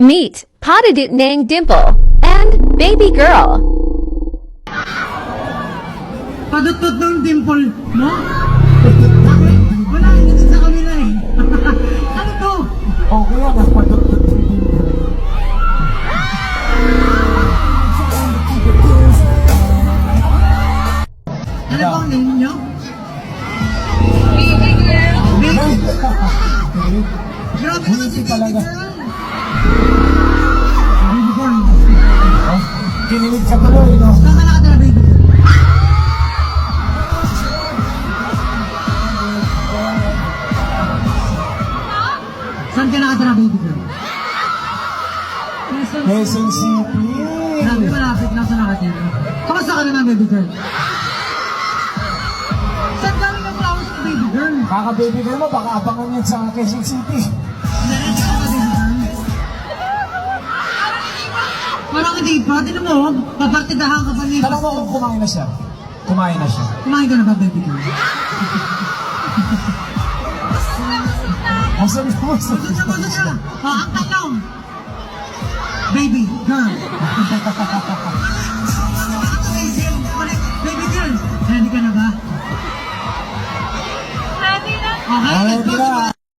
Meet Potted Nang Dimple and Baby Girl. Padot-tot ng dimple mo? Wala yun sa kanila eh. Ano to? Okay yan, nagpadot-dot yung dimple. Ano ba ang name nyo? Baby girl. Grabe naman si Hindi baby talaga. girl. Baby girl. Kinilig ka tuloy, no? Saan ka nakatira baby girl? Saan ka nakatira baby girl? Quezon City. Grabe malapit lang sa nakatira. Kamusta ka naman baby girl? Saan galing ang flowers ni baby girl? Kaka-baby girl mo, baka abangan yan sa Quezon City. Diretso ka ba baby girl? Parang hindi pa. Tinan mo, papartidahan ka pa niya. Tanong mo kung kumain na siya. Kumain na siya. Kumain ka na ba baby girl? Ang sabi mo, Busog na. Ang tanong. Baby girl. Baby girl, ready ka na ba? Ready na? Okay, let's go. Ready na.